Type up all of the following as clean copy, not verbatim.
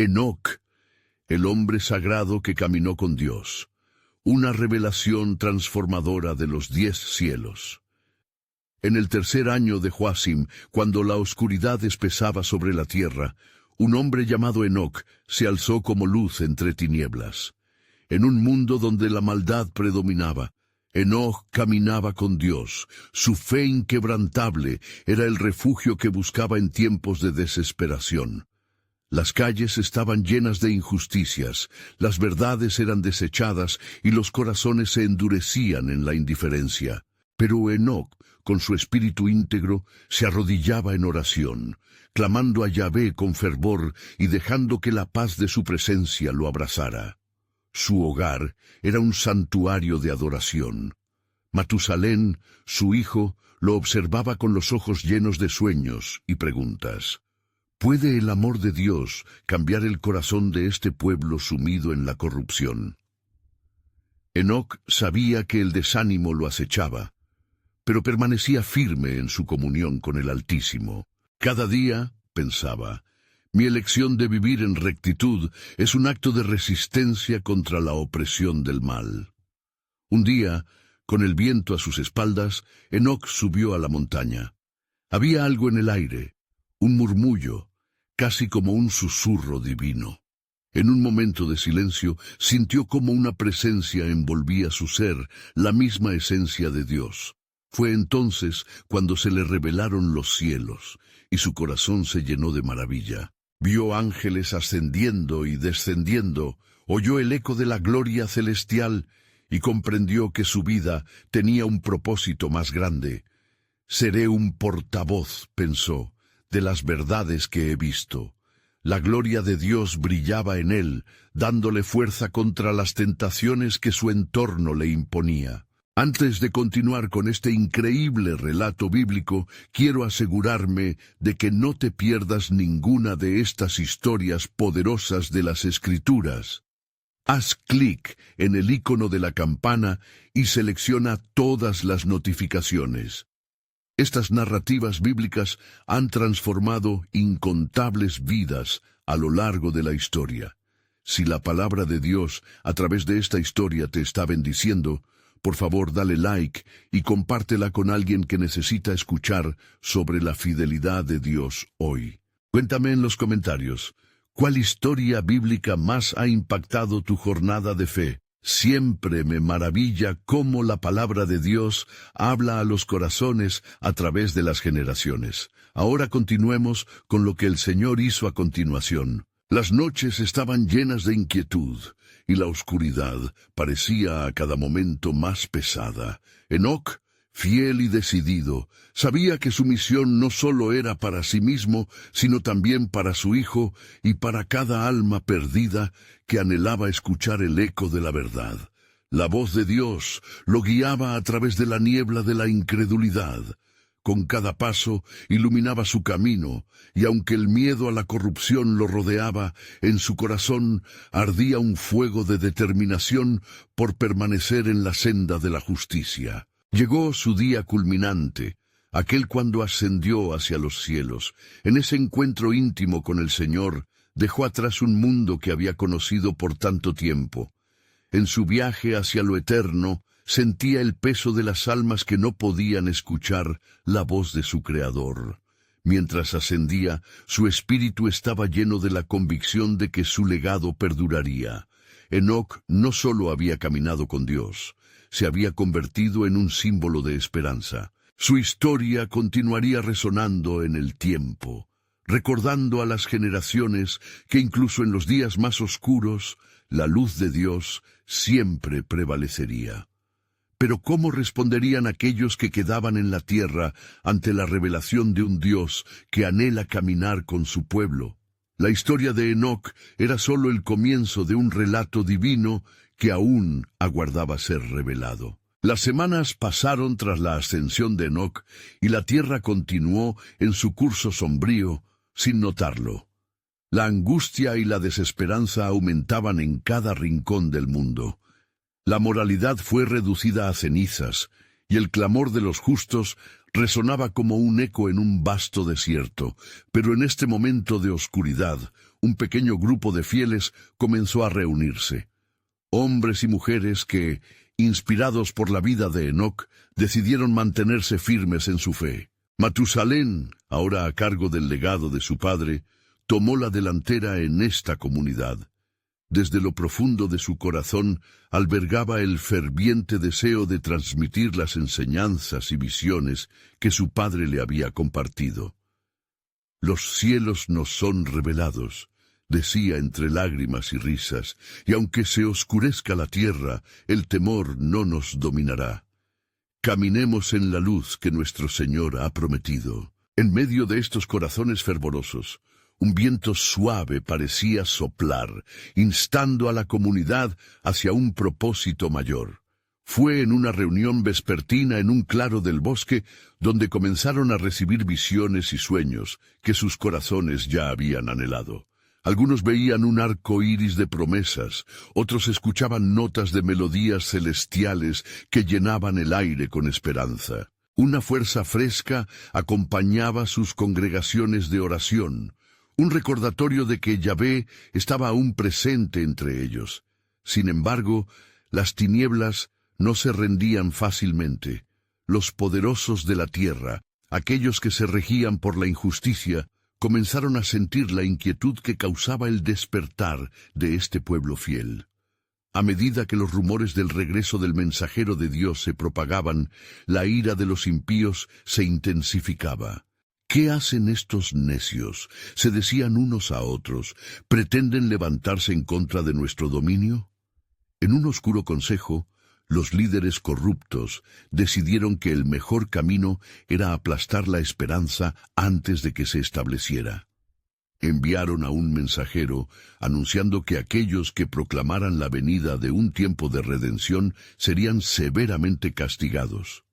Enoc, el hombre sagrado que caminó con Dios. Una revelación transformadora de los 10 cielos. En el tercer año de Joacim, cuando la oscuridad espesaba sobre la tierra, un hombre llamado Enoc se alzó como luz entre tinieblas. En un mundo donde la maldad predominaba, Enoc caminaba con Dios. Su fe inquebrantable era el refugio que buscaba en tiempos de desesperación. Las calles estaban llenas de injusticias, las verdades eran desechadas y los corazones se endurecían en la indiferencia. Pero Enoc, con su espíritu íntegro, se arrodillaba en oración, clamando a Yahvé con fervor y dejando que la paz de su presencia lo abrazara. Su hogar era un santuario de adoración. Matusalén, su hijo, lo observaba con los ojos llenos de sueños y preguntas. ¿Puede el amor de Dios cambiar el corazón de este pueblo sumido en la corrupción? Enoc sabía que el desánimo lo acechaba, pero permanecía firme en su comunión con el Altísimo. Cada día, pensaba, mi elección de vivir en rectitud es un acto de resistencia contra la opresión del mal. Un día, con el viento a sus espaldas, Enoc subió a la montaña. Había algo en el aire, un murmullo, casi como un susurro divino. En un momento de silencio, sintió como una presencia envolvía su ser, la misma esencia de Dios. Fue entonces cuando se le revelaron los cielos, y su corazón se llenó de maravilla. Vio ángeles ascendiendo y descendiendo, oyó el eco de la gloria celestial, y comprendió que su vida tenía un propósito más grande. Seré un portavoz, pensó, de las verdades que he visto. La gloria de Dios brillaba en él, dándole fuerza contra las tentaciones que su entorno le imponía. Antes de continuar con este increíble relato bíblico, quiero asegurarme de que no te pierdas ninguna de estas historias poderosas de las Escrituras. Haz clic en el icono de la campana y selecciona todas las notificaciones. Estas narrativas bíblicas han transformado incontables vidas a lo largo de la historia. Si la palabra de Dios a través de esta historia te está bendiciendo, por favor dale like y compártela con alguien que necesita escuchar sobre la fidelidad de Dios hoy. Cuéntame en los comentarios, ¿cuál historia bíblica más ha impactado tu jornada de fe? Siempre me maravilla cómo la palabra de Dios habla a los corazones a través de las generaciones. Ahora continuemos con lo que el Señor hizo a continuación. Las noches estaban llenas de inquietud, y la oscuridad parecía a cada momento más pesada. Enoc, fiel y decidido, sabía que su misión no solo era para sí mismo, sino también para su hijo y para cada alma perdida que anhelaba escuchar el eco de la verdad. La voz de Dios lo guiaba a través de la niebla de la incredulidad. Con cada paso iluminaba su camino, y aunque el miedo a la corrupción lo rodeaba, en su corazón ardía un fuego de determinación por permanecer en la senda de la justicia. Llegó su día culminante, aquel cuando ascendió hacia los cielos. En ese encuentro íntimo con el Señor, dejó atrás un mundo que había conocido por tanto tiempo. En su viaje hacia lo eterno, sentía el peso de las almas que no podían escuchar la voz de su Creador. Mientras ascendía, su espíritu estaba lleno de la convicción de que su legado perduraría. Enoc no solo había caminado con Dios, se había convertido en un símbolo de esperanza. Su historia continuaría resonando en el tiempo, recordando a las generaciones que incluso en los días más oscuros, la luz de Dios siempre prevalecería. Pero ¿cómo responderían aquellos que quedaban en la tierra ante la revelación de un Dios que anhela caminar con su pueblo? La historia de Enoc era solo el comienzo de un relato divino que aún aguardaba ser revelado. Las semanas pasaron tras la ascensión de Enoc y la tierra continuó en su curso sombrío sin notarlo. La angustia y la desesperanza aumentaban en cada rincón del mundo. La moralidad fue reducida a cenizas, y el clamor de los justos resonaba como un eco en un vasto desierto. Pero en este momento de oscuridad, un pequeño grupo de fieles comenzó a reunirse. Hombres y mujeres que, inspirados por la vida de Enoc, decidieron mantenerse firmes en su fe. Matusalén, ahora a cargo del legado de su padre, tomó la delantera en esta comunidad. Desde lo profundo de su corazón albergaba el ferviente deseo de transmitir las enseñanzas y visiones que su padre le había compartido. «Los cielos nos son revelados», decía entre lágrimas y risas, «y aunque se oscurezca la tierra, el temor no nos dominará. Caminemos en la luz que nuestro Señor ha prometido». En medio de estos corazones fervorosos, un viento suave parecía soplar, instando a la comunidad hacia un propósito mayor. Fue en una reunión vespertina en un claro del bosque donde comenzaron a recibir visiones y sueños que sus corazones ya habían anhelado. Algunos veían un arco iris de promesas, otros escuchaban notas de melodías celestiales que llenaban el aire con esperanza. Una fuerza fresca acompañaba sus congregaciones de oración, un recordatorio de que Yahvé estaba aún presente entre ellos. Sin embargo, las tinieblas no se rendían fácilmente. Los poderosos de la tierra, aquellos que se regían por la injusticia, comenzaron a sentir la inquietud que causaba el despertar de este pueblo fiel. A medida que los rumores del regreso del mensajero de Dios se propagaban, la ira de los impíos se intensificaba. «¿Qué hacen estos necios?», se decían unos a otros. «¿Pretenden levantarse en contra de nuestro dominio?». En un oscuro consejo, los líderes corruptos decidieron que el mejor camino era aplastar la esperanza antes de que se estableciera. Enviaron a un mensajero anunciando que aquellos que proclamaran la venida de un tiempo de redención serían severamente castigados.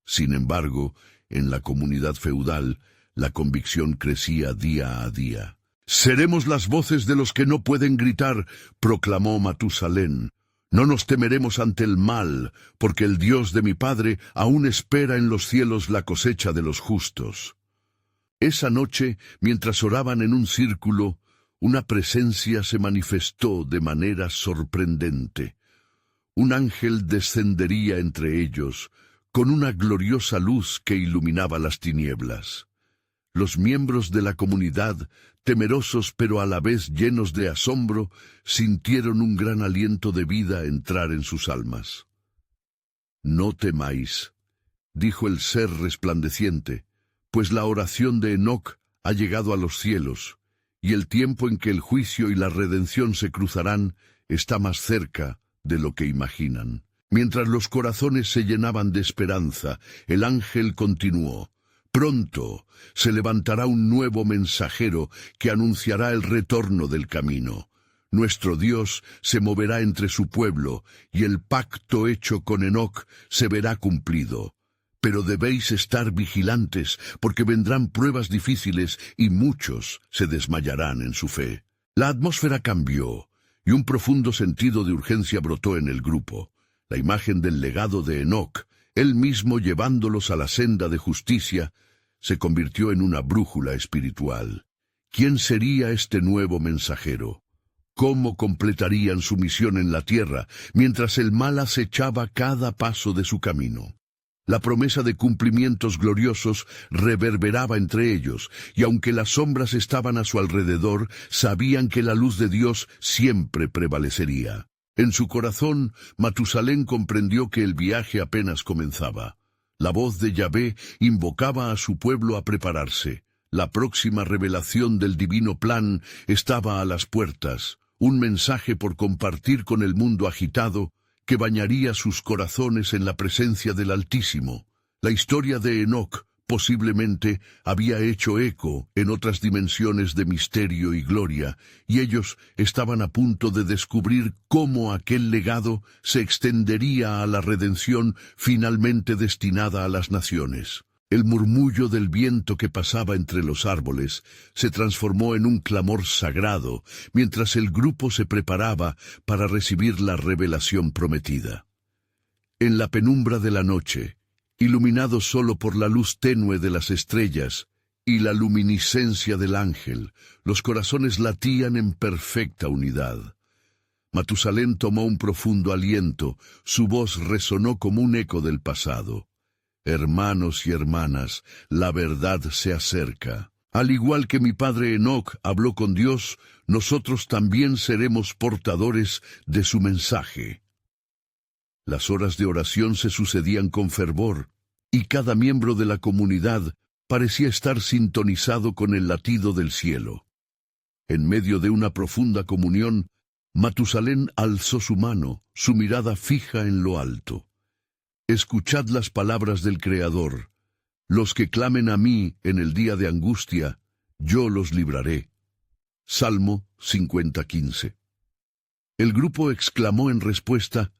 Sin embargo, en la comunidad feudal, la convicción crecía día a día. «Seremos las voces de los que no pueden gritar», proclamó Matusalén. «No nos temeremos ante el mal, porque el Dios de mi padre aún espera en los cielos la cosecha de los justos». Esa noche, mientras oraban en un círculo, una presencia se manifestó de manera sorprendente. Un ángel descendería entre ellos, con una gloriosa luz que iluminaba las tinieblas. Los miembros de la comunidad, temerosos pero a la vez llenos de asombro, sintieron un gran aliento de vida entrar en sus almas. «No temáis», dijo el ser resplandeciente, «pues la oración de Enoc ha llegado a los cielos, y el tiempo en que el juicio y la redención se cruzarán está más cerca de lo que imaginan». Mientras los corazones se llenaban de esperanza, el ángel continuó: «Pronto se levantará un nuevo mensajero que anunciará el retorno del camino. Nuestro Dios se moverá entre su pueblo, y el pacto hecho con Enoc se verá cumplido. Pero debéis estar vigilantes, porque vendrán pruebas difíciles y muchos se desmayarán en su fe». La atmósfera cambió, y un profundo sentido de urgencia brotó en el grupo. La imagen del legado de Enoc, él mismo llevándolos a la senda de justicia, se convirtió en una brújula espiritual. ¿Quién sería este nuevo mensajero? ¿Cómo completarían su misión en la tierra mientras el mal acechaba cada paso de su camino? La promesa de cumplimientos gloriosos reverberaba entre ellos, y aunque las sombras estaban a su alrededor, sabían que la luz de Dios siempre prevalecería. En su corazón, Matusalén comprendió que el viaje apenas comenzaba. La voz de Yahvé invocaba a su pueblo a prepararse. La próxima revelación del divino plan estaba a las puertas, un mensaje por compartir con el mundo agitado que bañaría sus corazones en la presencia del Altísimo. La historia de Enoc posiblemente había hecho eco en otras dimensiones de misterio y gloria, y ellos estaban a punto de descubrir cómo aquel legado se extendería a la redención finalmente destinada a las naciones. El murmullo del viento que pasaba entre los árboles se transformó en un clamor sagrado mientras el grupo se preparaba para recibir la revelación prometida. En la penumbra de la noche, iluminado solo por la luz tenue de las estrellas, y la luminiscencia del ángel. Los corazones latían en perfecta unidad. Matusalén tomó un profundo aliento, su voz resonó como un eco del pasado. Hermanos y hermanas, la verdad se acerca. Al igual que mi padre Enoc habló con Dios, nosotros también seremos portadores de su mensaje. Las horas de oración se sucedían con fervor, y cada miembro de la comunidad parecía estar sintonizado con el latido del cielo. En medio de una profunda comunión, Matusalén alzó su mano, su mirada fija en lo alto. Escuchad las palabras del Creador. Los que clamen a mí en el día de angustia, yo los libraré. Salmo 50:15. El grupo exclamó en respuesta,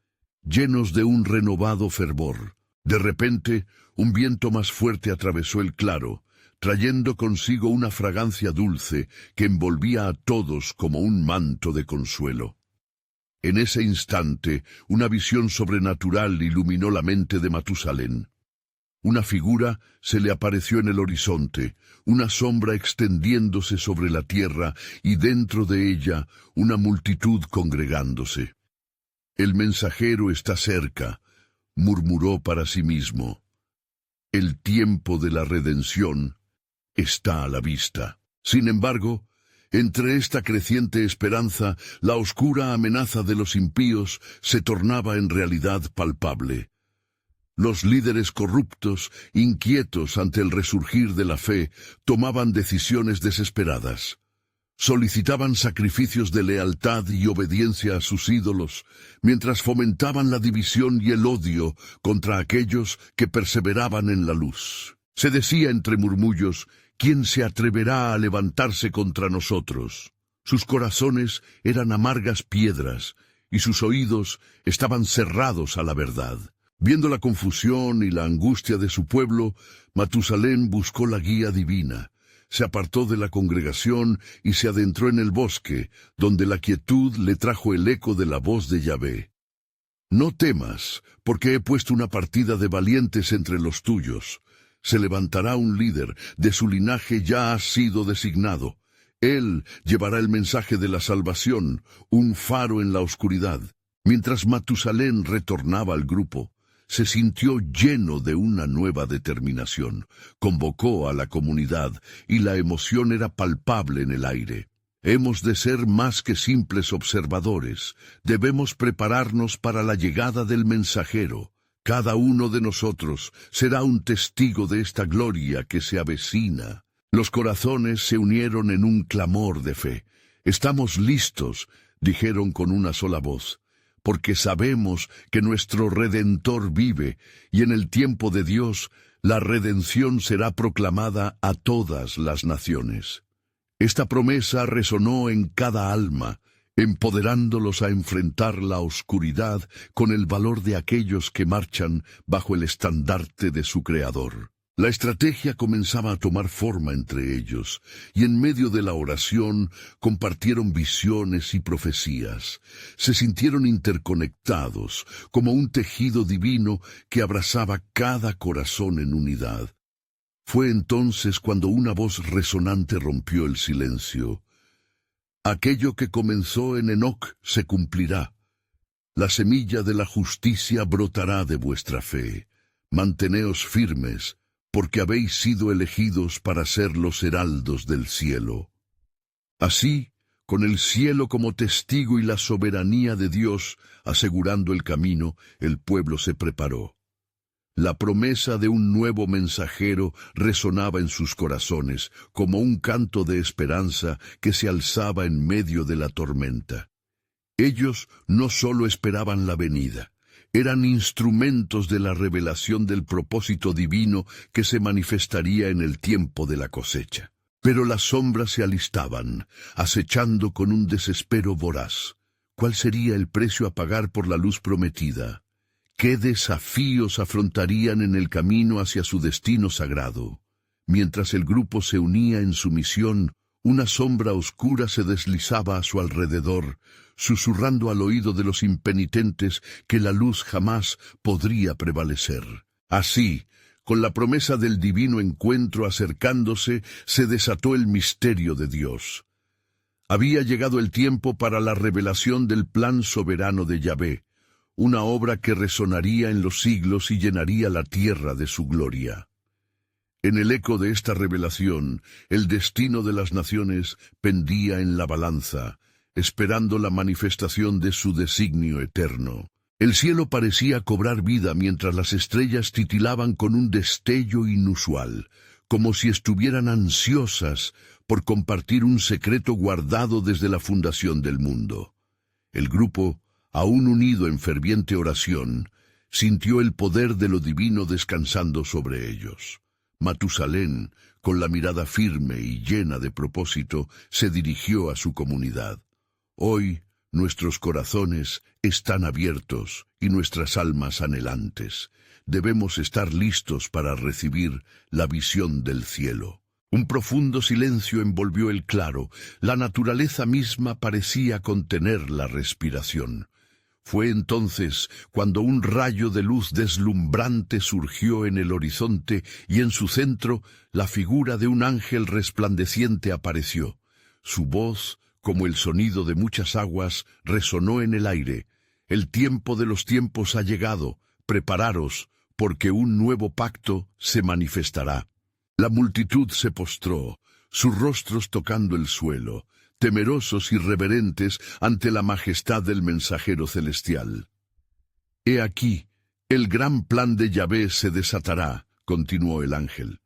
llenos de un renovado fervor. De repente, un viento más fuerte atravesó el claro, trayendo consigo una fragancia dulce que envolvía a todos como un manto de consuelo. En ese instante, una visión sobrenatural iluminó la mente de Matusalén. Una figura se le apareció en el horizonte, una sombra extendiéndose sobre la tierra y dentro de ella una multitud congregándose. El mensajero está cerca, murmuró para sí mismo. El tiempo de la redención está a la vista. Sin embargo, entre esta creciente esperanza, la oscura amenaza de los impíos se tornaba en realidad palpable. Los líderes corruptos, inquietos ante el resurgir de la fe, tomaban decisiones desesperadas. Solicitaban sacrificios de lealtad y obediencia a sus ídolos, mientras fomentaban la división y el odio contra aquellos que perseveraban en la luz. Se decía entre murmullos, ¿quién se atreverá a levantarse contra nosotros? Sus corazones eran amargas piedras, y sus oídos estaban cerrados a la verdad. Viendo la confusión y la angustia de su pueblo, Matusalén buscó la guía divina. Se apartó de la congregación y se adentró en el bosque, donde la quietud le trajo el eco de la voz de Yahvé. No temas, porque he puesto una partida de valientes entre los tuyos. Se levantará un líder, de su linaje ya ha sido designado. Él llevará el mensaje de la salvación, un faro en la oscuridad. Mientras Matusalén retornaba al grupo, se sintió lleno de una nueva determinación. Convocó a la comunidad y la emoción era palpable en el aire. Hemos de ser más que simples observadores. Debemos prepararnos para la llegada del mensajero. Cada uno de nosotros será un testigo de esta gloria que se avecina. Los corazones se unieron en un clamor de fe. Estamos listos, dijeron con una sola voz, porque sabemos que nuestro Redentor vive, y en el tiempo de Dios la redención será proclamada a todas las naciones. Esta promesa resonó en cada alma, empoderándolos a enfrentar la oscuridad con el valor de aquellos que marchan bajo el estandarte de su Creador. La estrategia comenzaba a tomar forma entre ellos, y en medio de la oración compartieron visiones y profecías. Se sintieron interconectados, como un tejido divino que abrazaba cada corazón en unidad. Fue entonces cuando una voz resonante rompió el silencio. Aquello que comenzó en Enoc se cumplirá. La semilla de la justicia brotará de vuestra fe. Manteneos firmes, porque habéis sido elegidos para ser los heraldos del cielo. Así, con el cielo como testigo y la soberanía de Dios asegurando el camino, el pueblo se preparó. La promesa de un nuevo mensajero resonaba en sus corazones, como un canto de esperanza que se alzaba en medio de la tormenta. Ellos no solo esperaban la venida, eran instrumentos de la revelación del propósito divino que se manifestaría en el tiempo de la cosecha. Pero las sombras se alistaban, acechando con un desespero voraz. ¿Cuál sería el precio a pagar por la luz prometida? ¿Qué desafíos afrontarían en el camino hacia su destino sagrado? Mientras el grupo se unía en su misión, una sombra oscura se deslizaba a su alrededor, susurrando al oído de los impenitentes que la luz jamás podría prevalecer. Así, Con la promesa del divino encuentro acercándose, se desató el misterio de Dios. Había llegado el tiempo para la revelación del plan soberano de Yahvé, una obra que resonaría en los siglos y llenaría la tierra de su gloria. En el eco de esta revelación, el destino de las naciones pendía en la balanza, esperando la manifestación de su designio eterno. El cielo parecía cobrar vida mientras las estrellas titilaban con un destello inusual, como si estuvieran ansiosas por compartir un secreto guardado desde la fundación del mundo. El grupo, aún unido en ferviente oración, sintió el poder de lo divino descansando sobre ellos. Matusalén, con la mirada firme y llena de propósito, se dirigió a su comunidad. Hoy, nuestros corazones están abiertos y nuestras almas anhelantes. Debemos estar listos para recibir la visión del cielo. Un profundo silencio envolvió el claro. La naturaleza misma parecía contener la respiración. Fue entonces cuando un rayo de luz deslumbrante surgió en el horizonte y en su centro la figura de un ángel resplandeciente apareció. Su voz, como el sonido de muchas aguas, resonó en el aire. El tiempo de los tiempos ha llegado. Prepararos, porque un nuevo pacto se manifestará. La multitud se postró, sus rostros tocando el suelo, temerosos y reverentes ante la majestad del mensajero celestial. He aquí, el gran plan de Yahvé se desatará, continuó el ángel.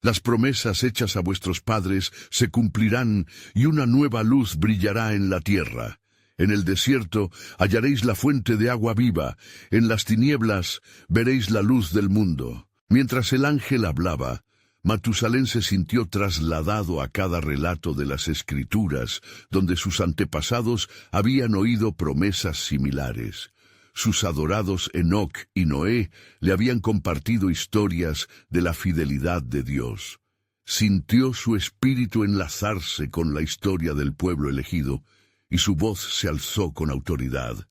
Las promesas hechas a vuestros padres se cumplirán y una nueva luz brillará en la tierra. En el desierto hallaréis la fuente de agua viva, en las tinieblas veréis la luz del mundo. Mientras el ángel hablaba, Matusalén se sintió trasladado a cada relato de las Escrituras, donde sus antepasados habían oído promesas similares. Sus adorados Enoc y Noé le habían compartido historias de la fidelidad de Dios. Sintió su espíritu enlazarse con la historia del pueblo elegido, y su voz se alzó con autoridad.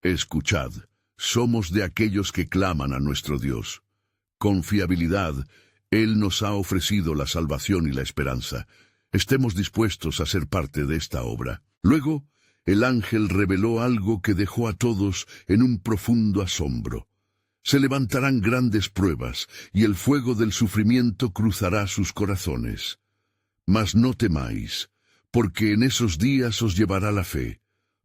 Escuchad, somos de aquellos que claman a nuestro Dios. Con fiabilidad, Él nos ha ofrecido la salvación y la esperanza. Estemos dispuestos a ser parte de esta obra. Luego, el ángel reveló algo que dejó a todos en un profundo asombro. Se levantarán grandes pruebas, y el fuego del sufrimiento cruzará sus corazones. Mas no temáis, porque en esos días os llevará la fe.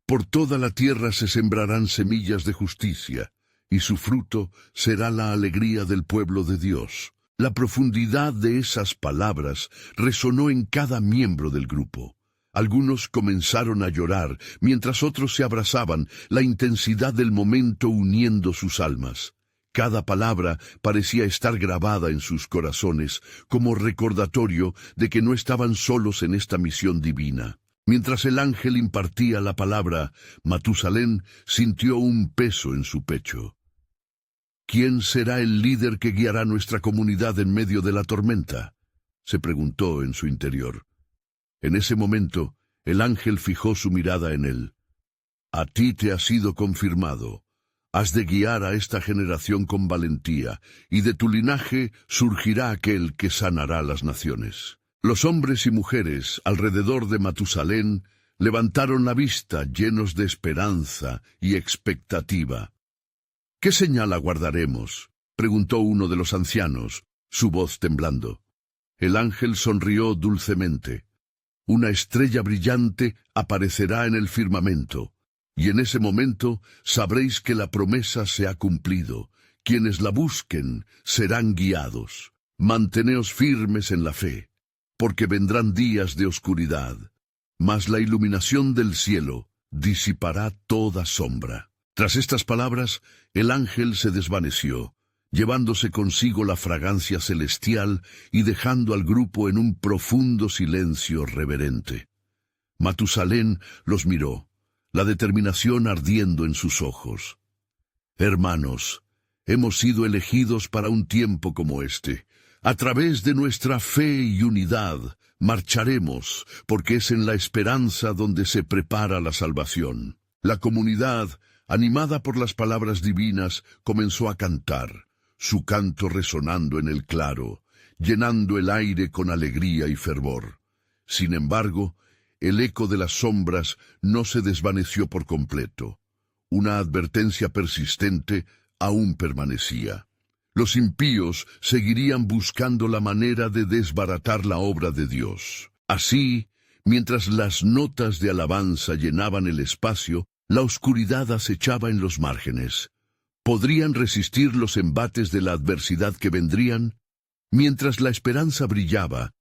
Por toda la tierra se sembrarán semillas de justicia, y su fruto será la alegría del pueblo de Dios. La profundidad de esas palabras resonó en cada miembro del grupo. Algunos comenzaron a llorar, mientras otros se abrazaban, la intensidad del momento uniendo sus almas. Cada palabra parecía estar grabada en sus corazones, como recordatorio de que no estaban solos en esta misión divina. Mientras el ángel impartía la palabra, Matusalén sintió un peso en su pecho. ¿Quién será el líder que guiará nuestra comunidad en medio de la tormenta?, se preguntó en su interior. En ese momento, el ángel fijó su mirada en él. A ti te ha sido confirmado. Has de guiar a esta generación con valentía, y de tu linaje surgirá aquel que sanará las naciones. Los hombres y mujeres alrededor de Matusalén levantaron la vista llenos de esperanza y expectativa. ¿Qué señal aguardaremos?, preguntó uno de los ancianos, su voz temblando. El ángel sonrió dulcemente. Una estrella brillante aparecerá en el firmamento, y en ese momento sabréis que la promesa se ha cumplido. Quienes la busquen serán guiados. Manteneos firmes en la fe, porque vendrán días de oscuridad, mas la iluminación del cielo disipará toda sombra. Tras estas palabras, el ángel se desvaneció, llevándose consigo la fragancia celestial y dejando al grupo en un profundo silencio reverente. Matusalén los miró, la determinación ardiendo en sus ojos. Hermanos, hemos sido elegidos para un tiempo como este. A través de nuestra fe y unidad marcharemos, porque es en la esperanza donde se prepara la salvación. La comunidad, animada por las palabras divinas, comenzó a cantar. su canto resonando en el claro, llenando el aire con alegría y fervor. Sin embargo, el eco de las sombras no se desvaneció por completo. Una advertencia persistente aún permanecía. Los impíos seguirían buscando la manera de desbaratar la obra de Dios. Así, mientras las notas de alabanza llenaban el espacio, la oscuridad acechaba en los márgenes. ¿Podrían resistir los embates de la adversidad que vendrían? Mientras la esperanza brillaba,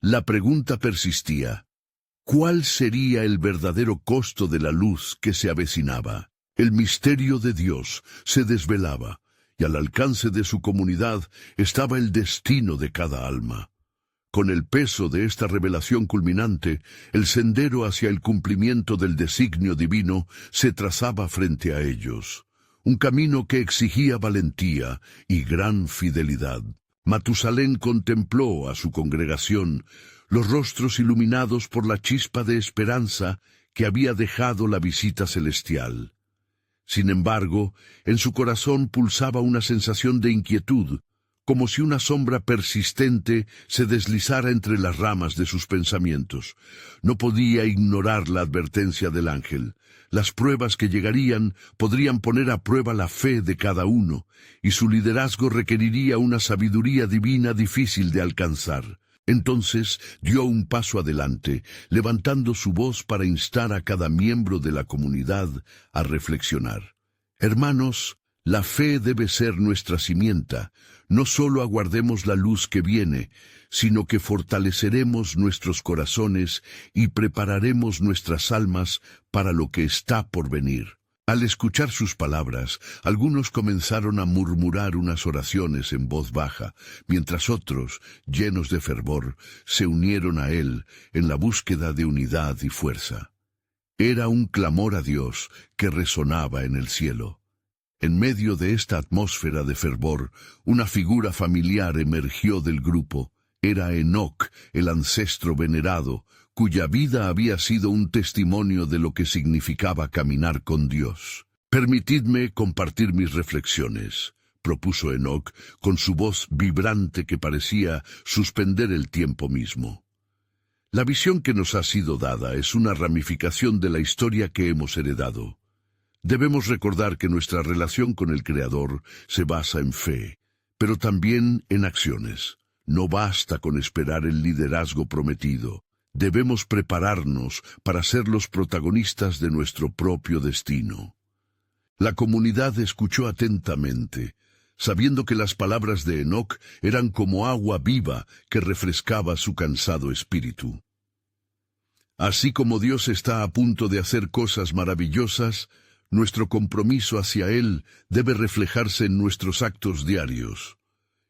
la pregunta persistía: ¿cuál sería el verdadero costo de la luz que se avecinaba? El misterio de Dios se desvelaba, y al alcance de su comunidad estaba el destino de cada alma. Con el peso de esta revelación culminante, el sendero hacia el cumplimiento del designio divino se trazaba frente a ellos. Un camino que exigía valentía y gran fidelidad. Matusalén contempló a su congregación, los rostros iluminados por la chispa de esperanza que había dejado la visita celestial. Sin embargo, en su corazón pulsaba una sensación de inquietud, como si una sombra persistente se deslizara entre las ramas de sus pensamientos. No podía ignorar la advertencia del ángel. Las pruebas que llegarían podrían poner a prueba la fe de cada uno, y su liderazgo requeriría una sabiduría divina difícil de alcanzar. Entonces dio un paso adelante, levantando su voz para instar a cada miembro de la comunidad a reflexionar. Hermanos, la fe debe ser nuestra cimienta. No solo aguardemos la luz que viene, sino que fortaleceremos nuestros corazones y prepararemos nuestras almas para lo que está por venir. Al escuchar sus palabras, algunos comenzaron a murmurar unas oraciones en voz baja, mientras otros, llenos de fervor, se unieron a él en la búsqueda de unidad y fuerza. Era un clamor a Dios que resonaba en el cielo. En medio de esta atmósfera de fervor, una figura familiar emergió del grupo. Era Enoc, el ancestro venerado, cuya vida había sido un testimonio de lo que significaba caminar con Dios. «Permitidme compartir mis reflexiones», propuso Enoc, con su voz vibrante que parecía suspender el tiempo mismo. La visión que nos ha sido dada es una ramificación de la historia que hemos heredado. Debemos recordar que nuestra relación con el Creador se basa en fe, pero también en acciones. No basta con esperar el liderazgo prometido. Debemos prepararnos para ser los protagonistas de nuestro propio destino. La comunidad escuchó atentamente, sabiendo que las palabras de Enoc eran como agua viva que refrescaba su cansado espíritu. Así como Dios está a punto de hacer cosas maravillosas, nuestro compromiso hacia Él debe reflejarse en nuestros actos diarios.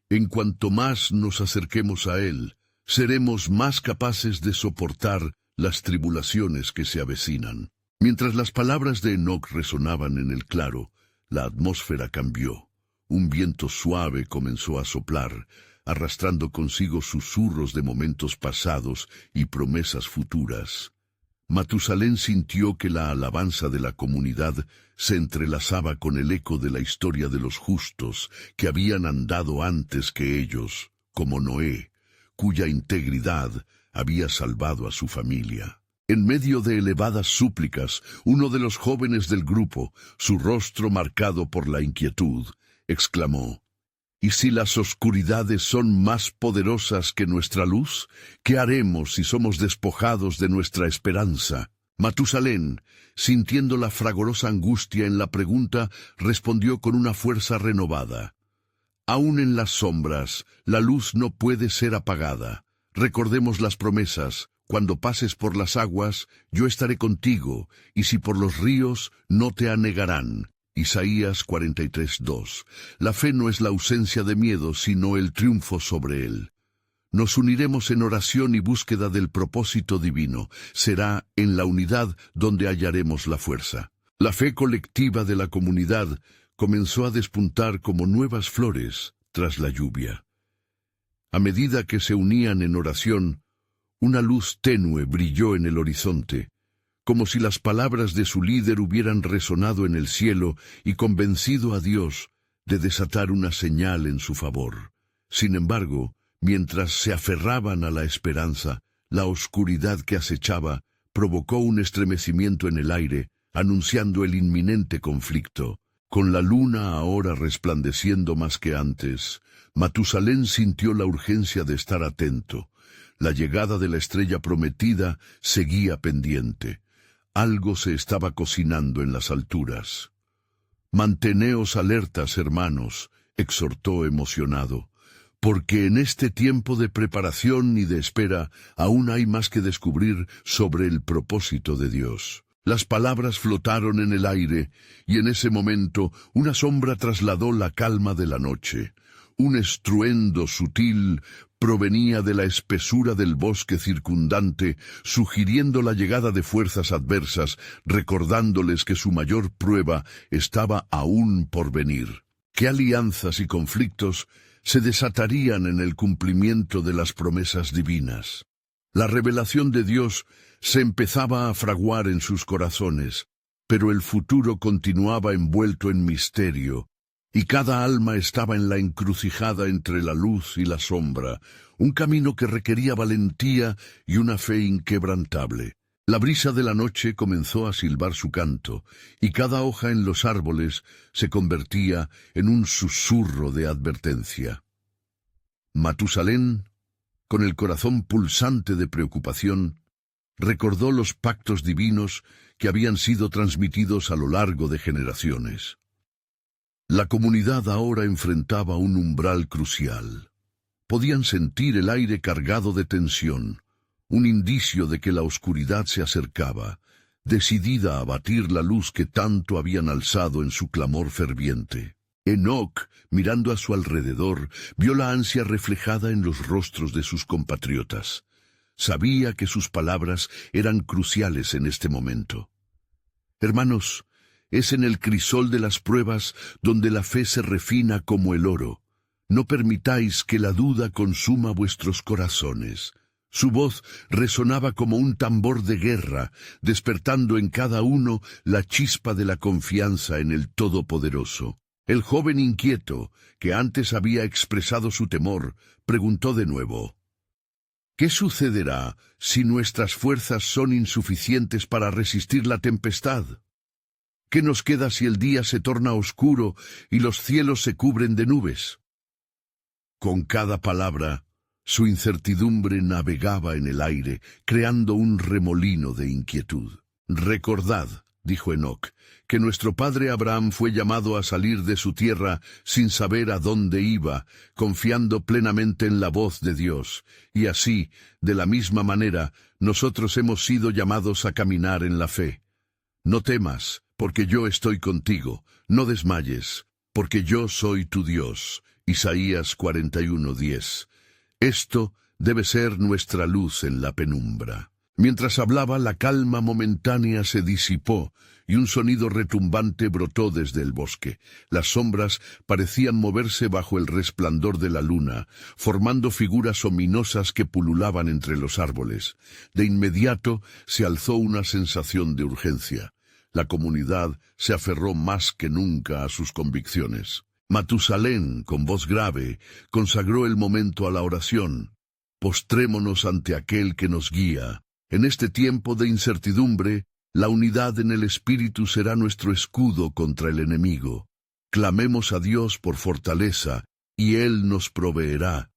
En cuanto más nos acerquemos a Él, seremos más capaces de soportar las tribulaciones que se avecinan. Mientras las palabras de Enoc resonaban en el claro, la atmósfera cambió. Un viento suave comenzó a soplar, arrastrando consigo susurros de momentos pasados y promesas futuras. Matusalén sintió que la alabanza de la comunidad se entrelazaba con el eco de la historia de los justos que habían andado antes que ellos, como Noé, cuya integridad había salvado a su familia. En medio de elevadas súplicas, uno de los jóvenes del grupo, su rostro marcado por la inquietud, exclamó: «¿Y si las oscuridades son más poderosas que nuestra luz? ¿Qué haremos si somos despojados de nuestra esperanza?» Matusalén, sintiendo la fragorosa angustia en la pregunta, respondió con una fuerza renovada: «Aún en las sombras, la luz no puede ser apagada. Recordemos las promesas: cuando pases por las aguas, yo estaré contigo, y si por los ríos, no te anegarán». Isaías 43:2. La fe no es la ausencia de miedo, sino el triunfo sobre él. Nos uniremos en oración y búsqueda del propósito divino. Será en la unidad donde hallaremos la fuerza. La fe colectiva de la comunidad comenzó a despuntar como nuevas flores tras la lluvia. A medida que se unían en oración, una luz tenue brilló en el horizonte, como si las palabras de su líder hubieran resonado en el cielo y convencido a Dios de desatar una señal en su favor. Sin embargo, mientras se aferraban a la esperanza, la oscuridad que acechaba provocó un estremecimiento en el aire, anunciando el inminente conflicto. Con la luna ahora resplandeciendo más que antes, Matusalén sintió la urgencia de estar atento. La llegada de la estrella prometida seguía pendiente. Algo se estaba cocinando en las alturas. «Manteneos alertas, hermanos», exhortó emocionado, «porque en este tiempo de preparación y de espera aún hay más que descubrir sobre el propósito de Dios». Las palabras flotaron en el aire, y en ese momento una sombra trasladó la calma de la noche. Un estruendo sutil provenía de la espesura del bosque circundante, sugiriendo la llegada de fuerzas adversas, recordándoles que su mayor prueba estaba aún por venir. ¿Qué alianzas y conflictos se desatarían en el cumplimiento de las promesas divinas? La revelación de Dios se empezaba a fraguar en sus corazones, pero el futuro continuaba envuelto en misterio, y cada alma estaba en la encrucijada entre la luz y la sombra, un camino que requería valentía y una fe inquebrantable. La brisa de la noche comenzó a silbar su canto, y cada hoja en los árboles se convertía en un susurro de advertencia. Matusalén, con el corazón pulsante de preocupación, recordó los pactos divinos que habían sido transmitidos a lo largo de generaciones. La comunidad ahora enfrentaba un umbral crucial. Podían sentir el aire cargado de tensión, un indicio de que la oscuridad se acercaba, decidida a batir la luz que tanto habían alzado en su clamor ferviente. Enoc, mirando a su alrededor, vio la ansia reflejada en los rostros de sus compatriotas. Sabía que sus palabras eran cruciales en este momento. Hermanos, es en el crisol de las pruebas donde la fe se refina como el oro. No permitáis que la duda consuma vuestros corazones. Su voz resonaba como un tambor de guerra, despertando en cada uno la chispa de la confianza en el Todopoderoso. El joven inquieto, que antes había expresado su temor, preguntó de nuevo: ¿qué sucederá si nuestras fuerzas son insuficientes para resistir la tempestad? ¿Qué nos queda si el día se torna oscuro y los cielos se cubren de nubes? Con cada palabra, su incertidumbre navegaba en el aire, creando un remolino de inquietud. «Recordad», dijo Enoc, «que nuestro padre Abraham fue llamado a salir de su tierra sin saber a dónde iba, confiando plenamente en la voz de Dios, y así, de la misma manera, nosotros hemos sido llamados a caminar en la fe. No temas, porque yo estoy contigo, no desmayes, porque yo soy tu Dios». Isaías 41:10. Esto debe ser nuestra luz en la penumbra. Mientras hablaba, la calma momentánea se disipó y un sonido retumbante brotó desde el bosque. Las sombras parecían moverse bajo el resplandor de la luna, formando figuras ominosas que pululaban entre los árboles. De inmediato se alzó una sensación de urgencia. La comunidad se aferró más que nunca a sus convicciones. Matusalén, con voz grave, consagró el momento a la oración. «Postrémonos ante aquel que nos guía. En este tiempo de incertidumbre, la unidad en el Espíritu será nuestro escudo contra el enemigo. Clamemos a Dios por fortaleza, y Él nos proveerá.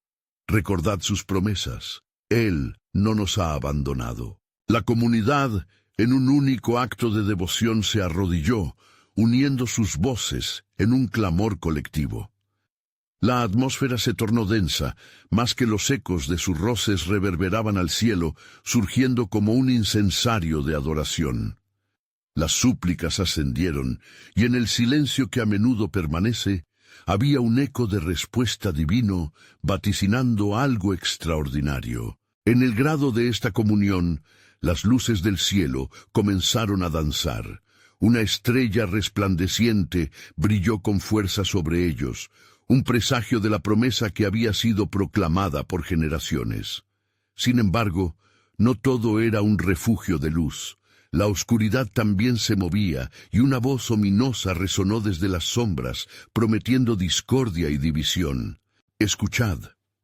Recordad sus promesas. Él no nos ha abandonado». La comunidad, en un único acto de devoción, se arrodilló, uniendo sus voces en un clamor colectivo. La atmósfera se tornó densa, más que los ecos de sus roces reverberaban al cielo, surgiendo como un incensario de adoración. Las súplicas ascendieron, y en el silencio que a menudo permanece, había un eco de respuesta divino, vaticinando algo extraordinario. En el grado de esta comunión, las luces del cielo comenzaron a danzar. Una estrella resplandeciente brilló con fuerza sobre ellos, un presagio de la promesa que había sido proclamada por generaciones. Sin embargo, no todo era un refugio de luz. La oscuridad también se movía, y una voz ominosa resonó desde las sombras, prometiendo discordia y división. «Escuchad»,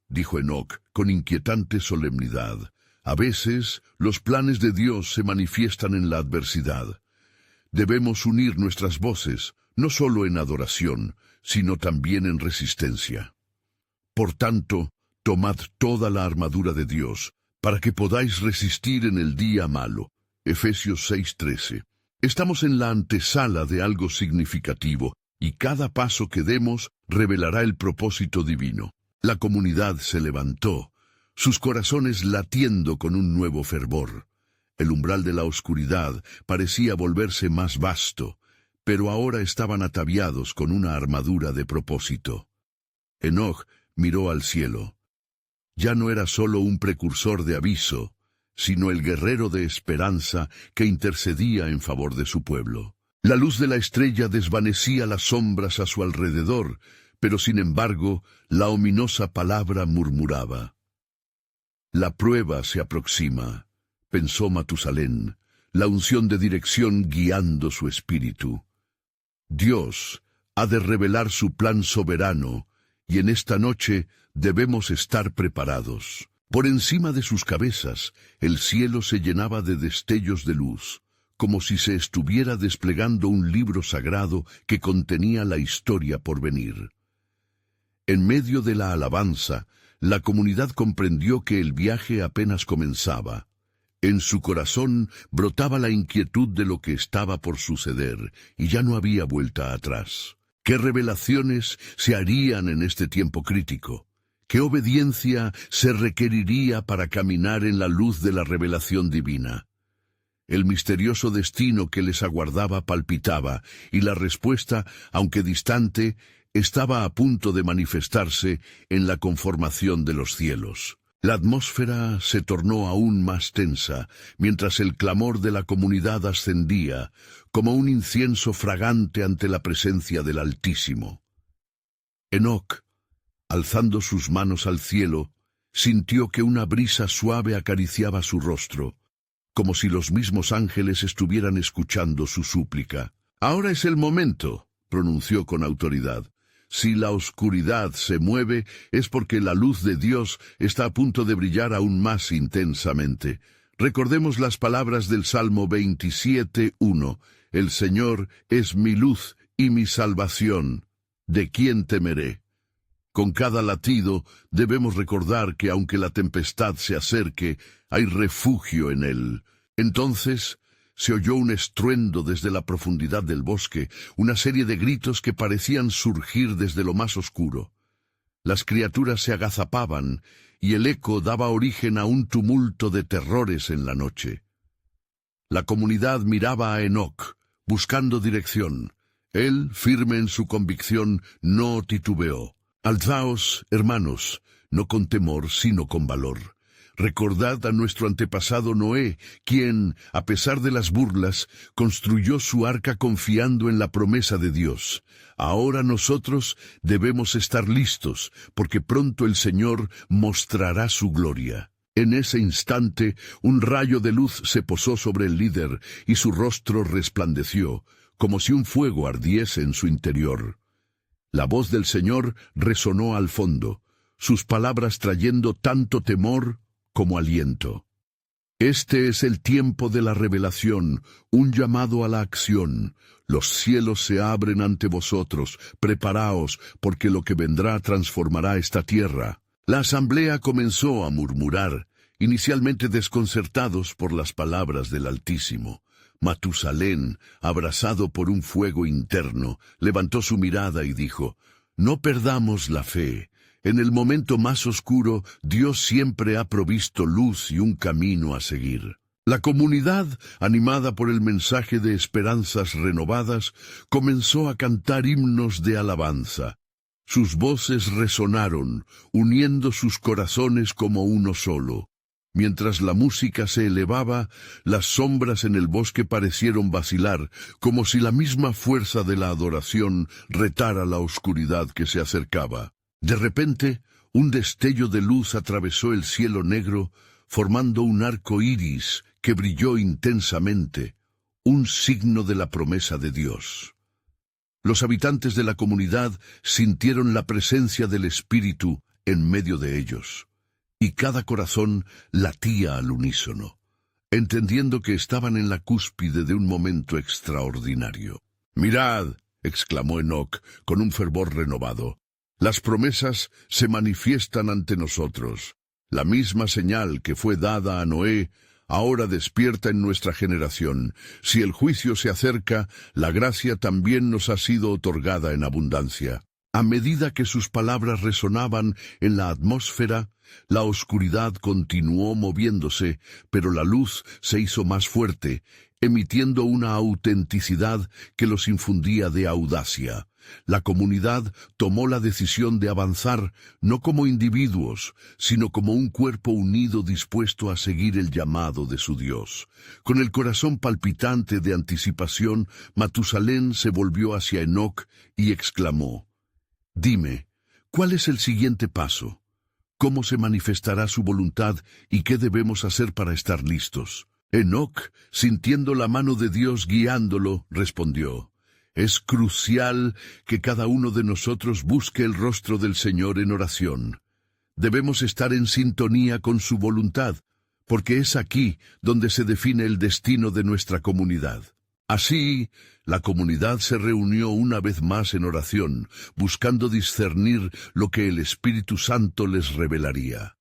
dijo Enoc con inquietante solemnidad. «A veces los planes de Dios se manifiestan en la adversidad. Debemos unir nuestras voces, no solo en adoración, sino también en resistencia. Por tanto, tomad toda la armadura de Dios, para que podáis resistir en el día malo». Efesios 6:13. Estamos en la antesala de algo significativo, y cada paso que demos revelará el propósito divino. La comunidad se levantó, sus corazones latiendo con un nuevo fervor. El umbral de la oscuridad parecía volverse más vasto, pero ahora estaban ataviados con una armadura de propósito. Enoc miró al cielo. Ya no era solo un precursor de aviso, sino el guerrero de esperanza que intercedía en favor de su pueblo. La luz de la estrella desvanecía las sombras a su alrededor, pero sin embargo, la ominosa palabra murmuraba. «La prueba se aproxima», pensó Matusalén, la unción de dirección guiando su espíritu. Dios ha de revelar su plan soberano, y en esta noche debemos estar preparados. Por encima de sus cabezas, el cielo se llenaba de destellos de luz, como si se estuviera desplegando un libro sagrado que contenía la historia por venir. En medio de la alabanza, la comunidad comprendió que el viaje apenas comenzaba. En su corazón brotaba la inquietud de lo que estaba por suceder, y ya no había vuelta atrás. ¿Qué revelaciones se harían en este tiempo crítico? ¿Qué obediencia se requeriría para caminar en la luz de la revelación divina? El misterioso destino que les aguardaba palpitaba, y la respuesta, aunque distante, estaba a punto de manifestarse en la conformación de los cielos. La atmósfera se tornó aún más tensa, mientras el clamor de la comunidad ascendía, como un incienso fragante ante la presencia del Altísimo. Enoc, alzando sus manos al cielo, sintió que una brisa suave acariciaba su rostro, como si los mismos ángeles estuvieran escuchando su súplica. «Ahora es el momento», pronunció con autoridad. «Si la oscuridad se mueve, es porque la luz de Dios está a punto de brillar aún más intensamente. Recordemos las palabras del Salmo 27:1. El Señor es mi luz y mi salvación. ¿De quién temeré?». Con cada latido debemos recordar que aunque la tempestad se acerque, hay refugio en él. Entonces se oyó un estruendo desde la profundidad del bosque, una serie de gritos que parecían surgir desde lo más oscuro. Las criaturas se agazapaban, y el eco daba origen a un tumulto de terrores en la noche. La comunidad miraba a Enoc, buscando dirección. Él, firme en su convicción, no titubeó. «Alzaos, hermanos, no con temor, sino con valor. Recordad a nuestro antepasado Noé, quien, a pesar de las burlas, construyó su arca confiando en la promesa de Dios. Ahora nosotros debemos estar listos, porque pronto el Señor mostrará su gloria». En ese instante, un rayo de luz se posó sobre el líder, y su rostro resplandeció, como si un fuego ardiese en su interior. La voz del Señor resonó al fondo, sus palabras trayendo tanto temor como aliento. «Este es el tiempo de la revelación, un llamado a la acción. Los cielos se abren ante vosotros, preparaos, porque lo que vendrá transformará esta tierra». La asamblea comenzó a murmurar, inicialmente desconcertados por las palabras del Altísimo. Matusalén, abrazado por un fuego interno, levantó su mirada y dijo: «No perdamos la fe. En el momento más oscuro, Dios siempre ha provisto luz y un camino a seguir». La comunidad, animada por el mensaje de esperanzas renovadas, comenzó a cantar himnos de alabanza. Sus voces resonaron, uniendo sus corazones como uno solo. Mientras la música se elevaba, las sombras en el bosque parecieron vacilar, como si la misma fuerza de la adoración retara la oscuridad que se acercaba. De repente, un destello de luz atravesó el cielo negro, formando un arco iris que brilló intensamente. un signo de la promesa de Dios. Los habitantes de la comunidad sintieron la presencia del Espíritu en medio de ellos, y cada corazón latía al unísono, entendiendo que estaban en la cúspide de un momento extraordinario. «Mirad», exclamó Enoc con un fervor renovado, «las promesas se manifiestan ante nosotros. La misma señal que fue dada a Noé ahora despierta en nuestra generación. Si el juicio se acerca, la gracia también nos ha sido otorgada en abundancia». A medida que sus palabras resonaban en la atmósfera, la oscuridad continuó moviéndose, pero la luz se hizo más fuerte, emitiendo una autenticidad que los infundía de audacia. La comunidad tomó la decisión de avanzar, no como individuos, sino como un cuerpo unido dispuesto a seguir el llamado de su Dios. Con el corazón palpitante de anticipación, Matusalén se volvió hacia Enoc y exclamó: «Dime, ¿cuál es el siguiente paso? ¿Cómo se manifestará su voluntad y qué debemos hacer para estar listos?» Enoc, sintiendo la mano de Dios guiándolo, respondió: «Es crucial que cada uno de nosotros busque el rostro del Señor en oración. Debemos estar en sintonía con su voluntad, porque es aquí donde se define el destino de nuestra comunidad». Así, la comunidad se reunió una vez más en oración, buscando discernir lo que el Espíritu Santo les revelaría.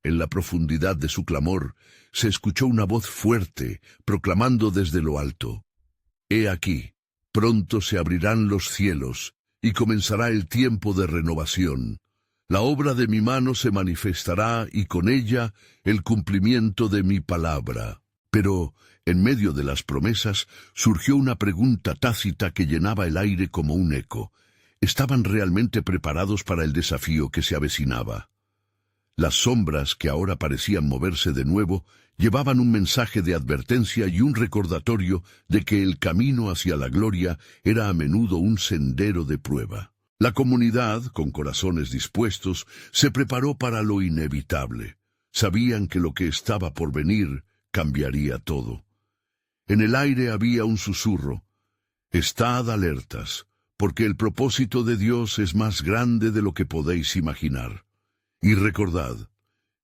En la profundidad de su clamor, se escuchó una voz fuerte, proclamando desde lo alto: «He aquí, pronto se abrirán los cielos, y comenzará el tiempo de renovación. La obra de mi mano se manifestará, y con ella el cumplimiento de mi palabra». Pero, en medio de las promesas, surgió una pregunta tácita que llenaba el aire como un eco. ¿Estaban realmente preparados para el desafío que se avecinaba? Las sombras, que ahora parecían moverse de nuevo, llevaban un mensaje de advertencia y un recordatorio de que el camino hacia la gloria era a menudo un sendero de prueba. La comunidad, con corazones dispuestos, se preparó para lo inevitable. Sabían que lo que estaba por venir cambiaría todo. En el aire había un susurro: «Estad alertas, porque el propósito de Dios es más grande de lo que podéis imaginar. Y recordad,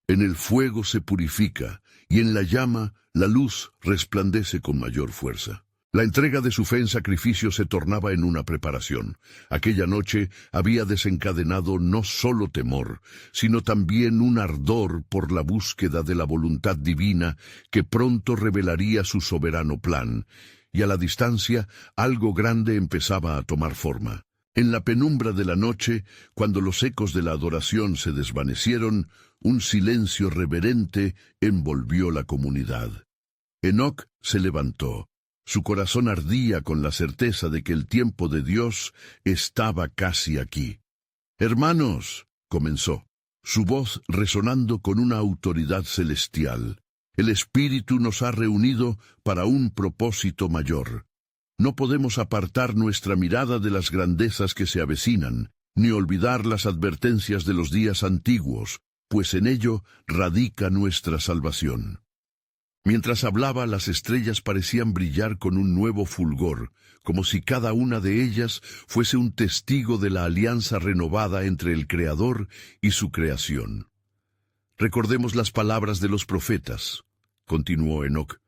en el fuego se purifica, y en la llama la luz resplandece con mayor fuerza». La entrega de su fe en sacrificio se tornaba en una preparación. Aquella noche había desencadenado no solo temor, sino también un ardor por la búsqueda de la voluntad divina que pronto revelaría su soberano plan, y a la distancia algo grande empezaba a tomar forma. En la penumbra de la noche, cuando los ecos de la adoración se desvanecieron, un silencio reverente envolvió la comunidad. Enoc se levantó. Su corazón ardía con la certeza de que el tiempo de Dios estaba casi aquí. «Hermanos», comenzó, su voz resonando con una autoridad celestial, «el Espíritu nos ha reunido para un propósito mayor. No podemos apartar nuestra mirada de las grandezas que se avecinan, ni olvidar las advertencias de los días antiguos, pues en ello radica nuestra salvación». Mientras hablaba, las estrellas parecían brillar con un nuevo fulgor, como si cada una de ellas fuese un testigo de la alianza renovada entre el Creador y su creación. «Recordemos las palabras de los profetas», continuó Enoc.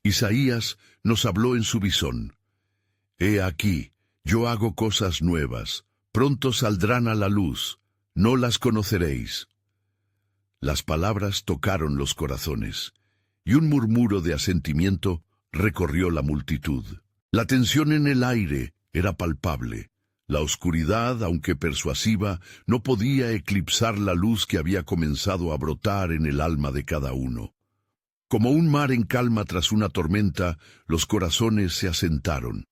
«Isaías nos habló en su visón: «He aquí, yo hago cosas nuevas, pronto saldrán a la luz, no las conoceréis». Las palabras tocaron los corazones, y un murmuro de asentimiento recorrió la multitud. La tensión en el aire era palpable. La oscuridad, aunque persuasiva, no podía eclipsar la luz que había comenzado a brotar en el alma de cada uno. Como un mar en calma tras una tormenta, los corazones se asentaron.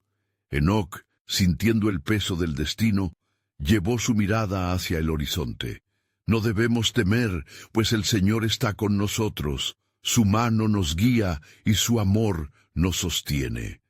Enoc, sintiendo el peso del destino, llevó su mirada hacia el horizonte. «No debemos temer, pues el Señor está con nosotros. Su mano nos guía y su amor nos sostiene».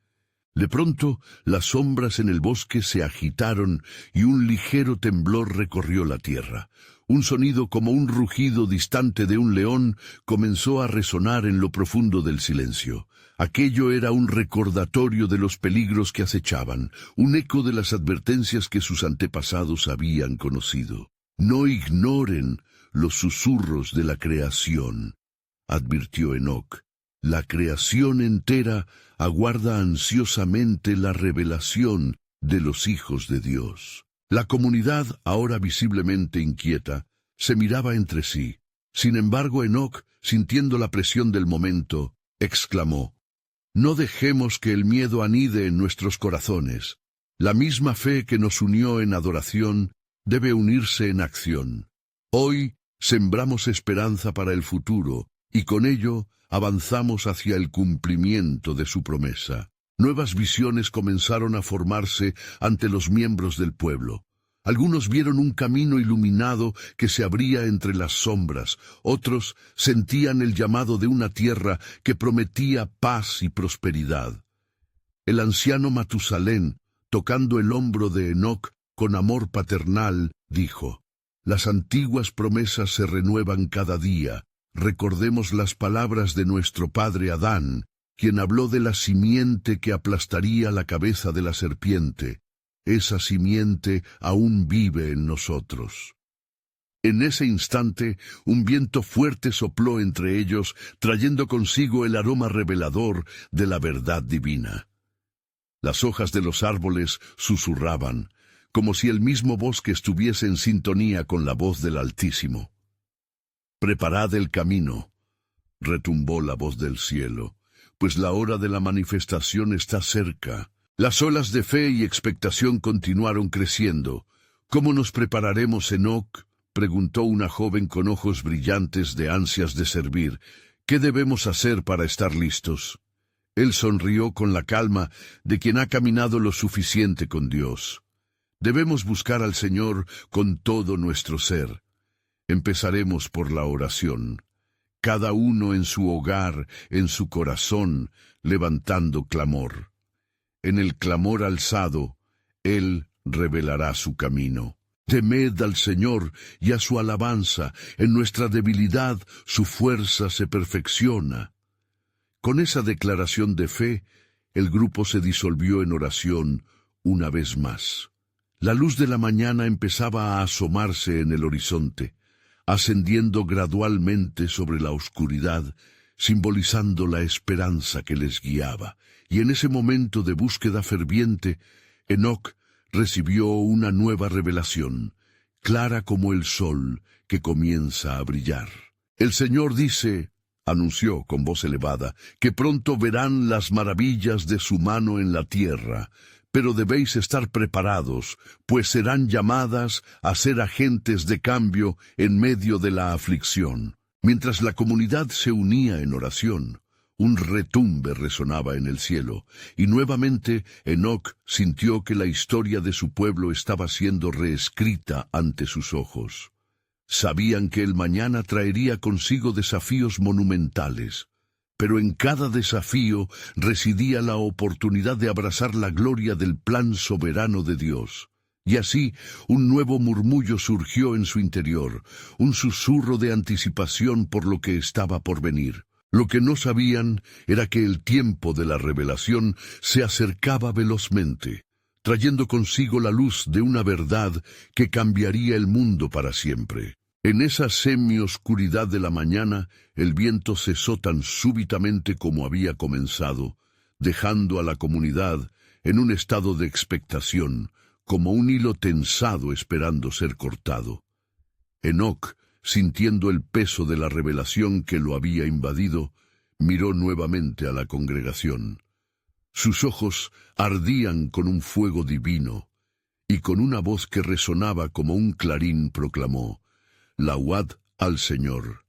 De pronto, las sombras en el bosque se agitaron y un ligero temblor recorrió la tierra. Un sonido como un rugido distante de un león comenzó a resonar en lo profundo del silencio. Aquello era un recordatorio de los peligros que acechaban, un eco de las advertencias que sus antepasados habían conocido. No ignoren los susurros de la creación, advirtió Enoc. La creación entera aguarda ansiosamente la revelación de los hijos de Dios. La comunidad, ahora visiblemente inquieta, se miraba entre sí. Sin embargo, Enoc, sintiendo la presión del momento, exclamó: «No dejemos que el miedo anide en nuestros corazones. La misma fe que nos unió en adoración debe unirse en acción. Hoy sembramos esperanza para el futuro, y con ello avanzamos hacia el cumplimiento de su promesa». Nuevas visiones comenzaron a formarse ante los miembros del pueblo. Algunos vieron un camino iluminado que se abría entre las sombras, otros sentían el llamado de una tierra que prometía paz y prosperidad. El anciano Matusalén, tocando el hombro de Enoc con amor paternal, dijo: «Las antiguas promesas se renuevan cada día. Recordemos las palabras de nuestro padre Adán, quien habló de la simiente que aplastaría la cabeza de la serpiente. Esa simiente aún vive en nosotros». En ese instante, un viento fuerte sopló entre ellos, trayendo consigo el aroma revelador de la verdad divina. Las hojas de los árboles susurraban, como si el mismo bosque estuviese en sintonía con la voz del Altísimo. «Preparad el camino», retumbó la voz del cielo, «pues la hora de la manifestación está cerca». Las olas de fe y expectación continuaron creciendo. «¿Cómo nos prepararemos, Enoc?», preguntó una joven con ojos brillantes de ansias de servir. «¿Qué debemos hacer para estar listos?». Él sonrió con la calma de quien ha caminado lo suficiente con Dios. «Debemos buscar al Señor con todo nuestro ser. Empezaremos por la oración, cada uno en su hogar, en su corazón, levantando clamor. En el clamor alzado, Él revelará su camino. Temed al Señor y a su alabanza. En nuestra debilidad su fuerza se perfecciona». Con esa declaración de fe, el grupo se disolvió en oración una vez más. La luz de la mañana empezaba a asomarse en el horizonte, ascendiendo gradualmente sobre la oscuridad, simbolizando la esperanza que les guiaba. Y en ese momento de búsqueda ferviente, Enoc recibió una nueva revelación, clara como el sol que comienza a brillar. «El Señor dice», anunció con voz elevada, «que pronto verán las maravillas de su mano en la tierra, pero debéis estar preparados, pues serán llamadas a ser agentes de cambio en medio de la aflicción». Mientras la comunidad se unía en oración, un retumbe resonaba en el cielo, y nuevamente Enoc sintió que la historia de su pueblo estaba siendo reescrita ante sus ojos. Sabían que el mañana traería consigo desafíos monumentales, pero en cada desafío residía la oportunidad de abrazar la gloria del plan soberano de Dios. Y así, un nuevo murmullo surgió en su interior, un susurro de anticipación por lo que estaba por venir. Lo que no sabían era que el tiempo de la revelación se acercaba velozmente, trayendo consigo la luz de una verdad que cambiaría el mundo para siempre. En esa semioscuridad de la mañana, el viento cesó tan súbitamente como había comenzado, dejando a la comunidad en un estado de expectación, como un hilo tensado esperando ser cortado. Enoc, sintiendo el peso de la revelación que lo había invadido, miró nuevamente a la congregación. Sus ojos ardían con un fuego divino, y con una voz que resonaba como un clarín proclamó: «Lauad al Señor,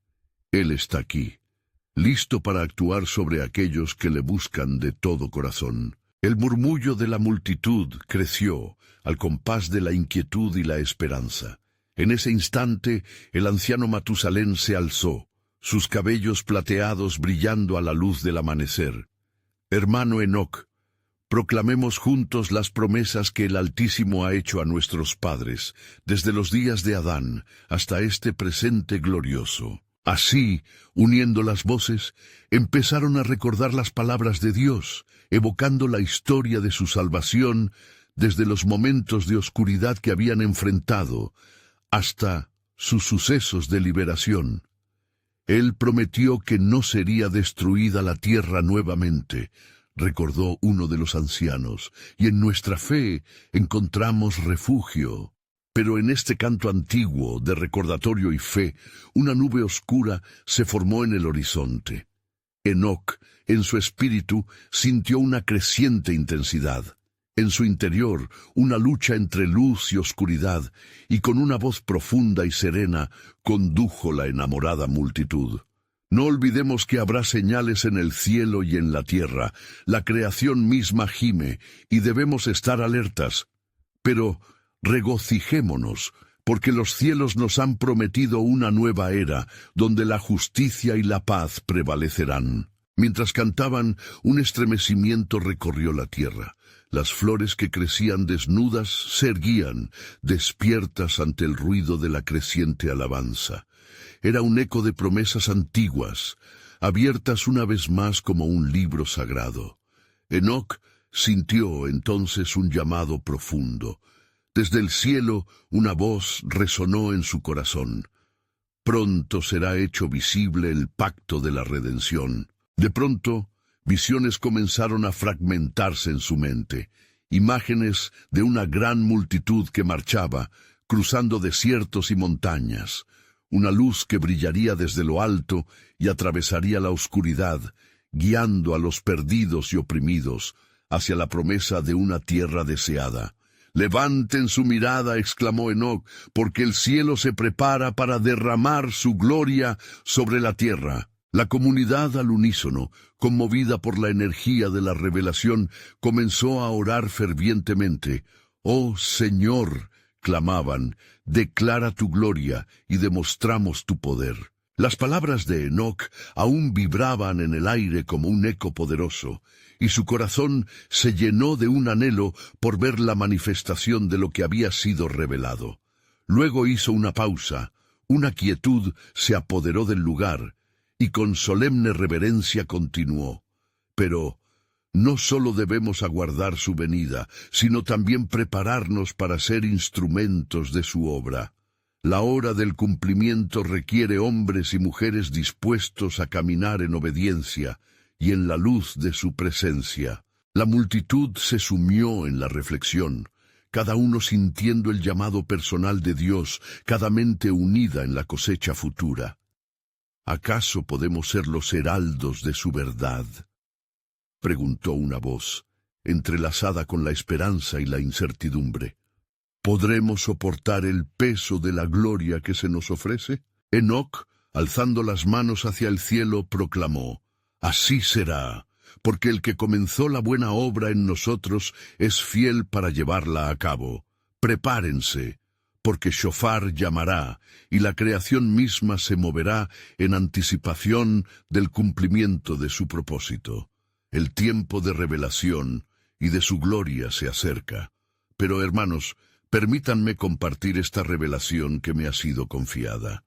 Él está aquí, listo para actuar sobre aquellos que le buscan de todo corazón». El murmullo de la multitud creció al compás de la inquietud y la esperanza. En ese instante, el anciano Matusalén se alzó, sus cabellos plateados brillando a la luz del amanecer. «Hermano Enoc, proclamemos juntos las promesas que el Altísimo ha hecho a nuestros padres, desde los días de Adán hasta este presente glorioso. Así, uniendo las voces, empezaron a recordar las palabras de Dios, evocando la historia de su salvación desde los momentos de oscuridad que habían enfrentado hasta sus sucesos de liberación. Él prometió que no sería destruida la tierra nuevamente, recordó uno de los ancianos, y en nuestra fe encontramos refugio. Pero en este canto antiguo de recordatorio y fe, una nube oscura se formó en el horizonte. Enoc, en su espíritu, sintió una creciente intensidad. En su interior, una lucha entre luz y oscuridad, y con una voz profunda y serena, condujo la enamorada multitud. No olvidemos que habrá señales en el cielo y en la tierra. La creación misma gime, y debemos estar alertas. Pero regocijémonos, porque los cielos nos han prometido una nueva era, donde la justicia y la paz prevalecerán. Mientras cantaban, un estremecimiento recorrió la tierra. Las flores que crecían desnudas se erguían, despiertas ante el ruido de la creciente alabanza. Era un eco de promesas antiguas, abiertas una vez más como un libro sagrado. Enoc sintió entonces un llamado profundo. Desde el cielo una voz resonó en su corazón. Pronto será hecho visible el pacto de la redención. De pronto, visiones comenzaron a fragmentarse en su mente, imágenes de una gran multitud que marchaba, cruzando desiertos y montañas, una luz que brillaría desde lo alto y atravesaría la oscuridad, guiando a los perdidos y oprimidos hacia la promesa de una tierra deseada. «Levanten su mirada», exclamó Enoc, «porque el cielo se prepara para derramar su gloria sobre la tierra». La comunidad al unísono, conmovida por la energía de la revelación, comenzó a orar fervientemente. «Oh Señor», clamaban, «declara tu gloria y demostramos tu poder». Las palabras de Enoc aún vibraban en el aire como un eco poderoso, y su corazón se llenó de un anhelo por ver la manifestación de lo que había sido revelado. Luego hizo una pausa, una quietud se apoderó del lugar, y con solemne reverencia continuó. «Pero no solo debemos aguardar su venida, sino también prepararnos para ser instrumentos de su obra. La hora del cumplimiento requiere hombres y mujeres dispuestos a caminar en obediencia y en la luz de su presencia». La multitud se sumió en la reflexión, cada uno sintiendo el llamado personal de Dios, cada mente unida en la cosecha futura. «¿Acaso podemos ser los heraldos de su verdad?», preguntó una voz, entrelazada con la esperanza y la incertidumbre. ¿Podremos soportar el peso de la gloria que se nos ofrece? Enoc, alzando las manos hacia el cielo, proclamó: «Así será, porque el que comenzó la buena obra en nosotros es fiel para llevarla a cabo. Prepárense, porque Shofar llamará, y la creación misma se moverá en anticipación del cumplimiento de su propósito. El tiempo de revelación y de su gloria se acerca. Pero, hermanos, permítanme compartir esta revelación que me ha sido confiada.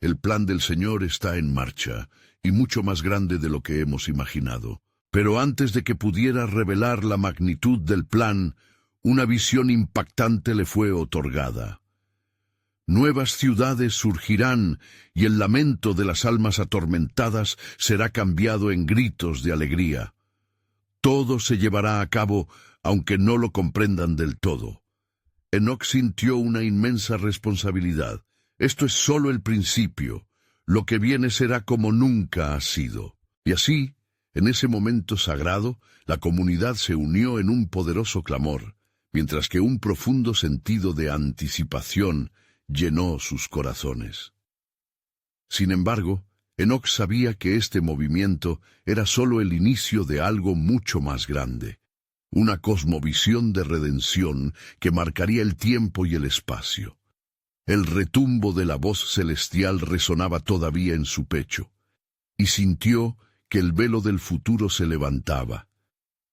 El plan del Señor está en marcha, y mucho más grande de lo que hemos imaginado. Pero antes de que pudiera revelar la magnitud del plan, una visión impactante le fue otorgada. Nuevas ciudades surgirán, y el lamento de las almas atormentadas será cambiado en gritos de alegría. Todo se llevará a cabo, aunque no lo comprendan del todo. Enoc sintió una inmensa responsabilidad. Esto es solo el principio. Lo que viene será como nunca ha sido. Y así, en ese momento sagrado, la comunidad se unió en un poderoso clamor, mientras que un profundo sentido de anticipación llenó sus corazones. Sin embargo, Enoc sabía que este movimiento era solo el inicio de algo mucho más grande, una cosmovisión de redención que marcaría el tiempo y el espacio. El retumbo de la voz celestial resonaba todavía en su pecho, y sintió que el velo del futuro se levantaba,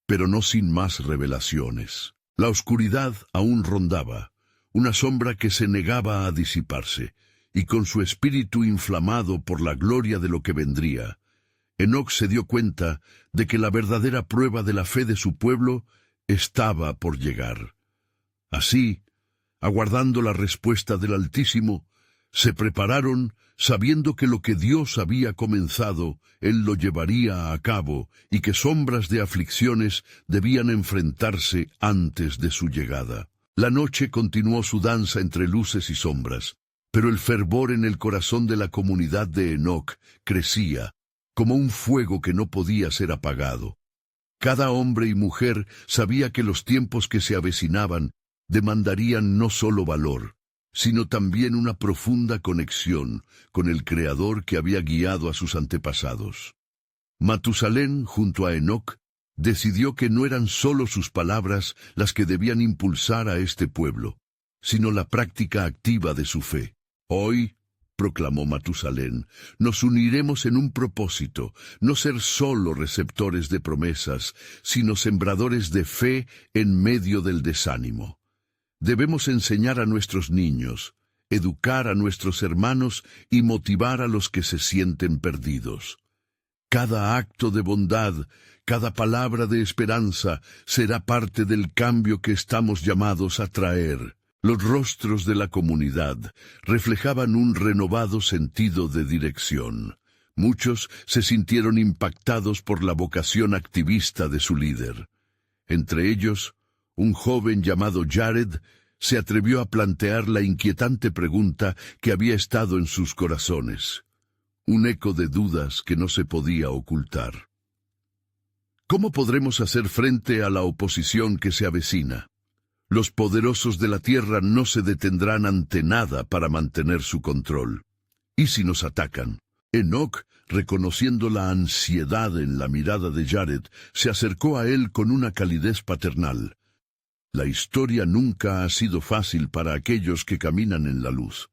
pero no sin más revelaciones. La oscuridad aún rondaba, una sombra que se negaba a disiparse, y con su espíritu inflamado por la gloria de lo que vendría, Enoc se dio cuenta de que la verdadera prueba de la fe de su pueblo estaba por llegar. Así, aguardando la respuesta del Altísimo, se prepararon sabiendo que lo que Dios había comenzado, Él lo llevaría a cabo y que sombras de aflicciones debían enfrentarse antes de su llegada. La noche continuó su danza entre luces y sombras, pero el fervor en el corazón de la comunidad de Enoc crecía, como un fuego que no podía ser apagado. Cada hombre y mujer sabía que los tiempos que se avecinaban demandarían no solo valor, sino también una profunda conexión con el Creador que había guiado a sus antepasados. Matusalén, junto a Enoc, decidió que no eran solo sus palabras las que debían impulsar a este pueblo, sino la práctica activa de su fe. Hoy, proclamó Matusalén, nos uniremos en un propósito, no ser solo receptores de promesas, sino sembradores de fe en medio del desánimo. Debemos enseñar a nuestros niños, educar a nuestros hermanos y motivar a los que se sienten perdidos. Cada acto de bondad, cada palabra de esperanza será parte del cambio que estamos llamados a traer. Los rostros de la comunidad reflejaban un renovado sentido de dirección. Muchos se sintieron impactados por la vocación activista de su líder. Entre ellos, un joven llamado Jared se atrevió a plantear la inquietante pregunta que había estado en sus corazones. Un eco de dudas que no se podía ocultar. ¿Cómo podremos hacer frente a la oposición que se avecina? Los poderosos de la tierra no se detendrán ante nada para mantener su control. ¿Y si nos atacan? Enoc, reconociendo la ansiedad en la mirada de Jared, se acercó a él con una calidez paternal. La historia nunca ha sido fácil para aquellos que caminan en la luz.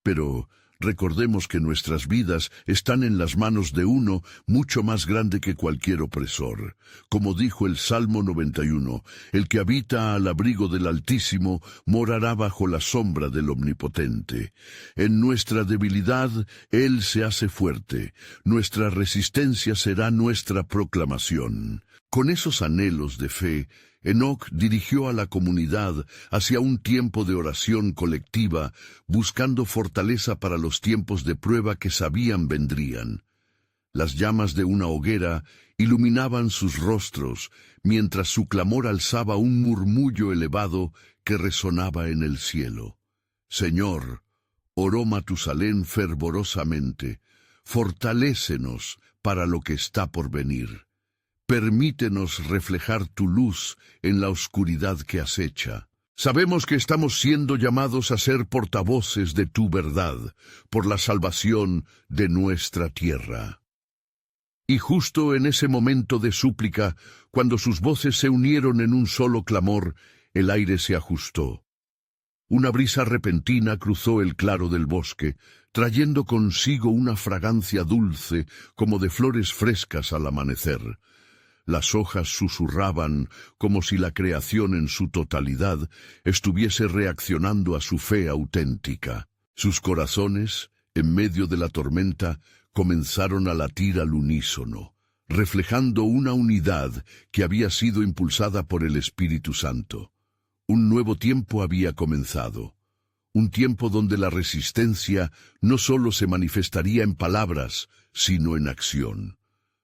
Pero recordemos que nuestras vidas están en las manos de uno mucho más grande que cualquier opresor. Como dijo el Salmo 91, el que habita al abrigo del Altísimo morará bajo la sombra del Omnipotente. En nuestra debilidad, Él se hace fuerte. Nuestra resistencia será nuestra proclamación. Con esos anhelos de fe, Enoc dirigió a la comunidad hacia un tiempo de oración colectiva, buscando fortaleza para los tiempos de prueba que sabían vendrían. Las llamas de una hoguera iluminaban sus rostros, mientras su clamor alzaba un murmullo elevado que resonaba en el cielo. Señor, oró Matusalén fervorosamente, fortalécenos para lo que está por venir. Permítenos reflejar tu luz en la oscuridad que acecha. Sabemos que estamos siendo llamados a ser portavoces de tu verdad, por la salvación de nuestra tierra. Y justo en ese momento de súplica, cuando sus voces se unieron en un solo clamor, el aire se ajustó. Una brisa repentina cruzó el claro del bosque, trayendo consigo una fragancia dulce como de flores frescas al amanecer. Las hojas susurraban como si la creación en su totalidad estuviese reaccionando a su fe auténtica. Sus corazones, en medio de la tormenta, comenzaron a latir al unísono, reflejando una unidad que había sido impulsada por el Espíritu Santo. Un nuevo tiempo había comenzado, un tiempo donde la resistencia no solo se manifestaría en palabras, sino en acción.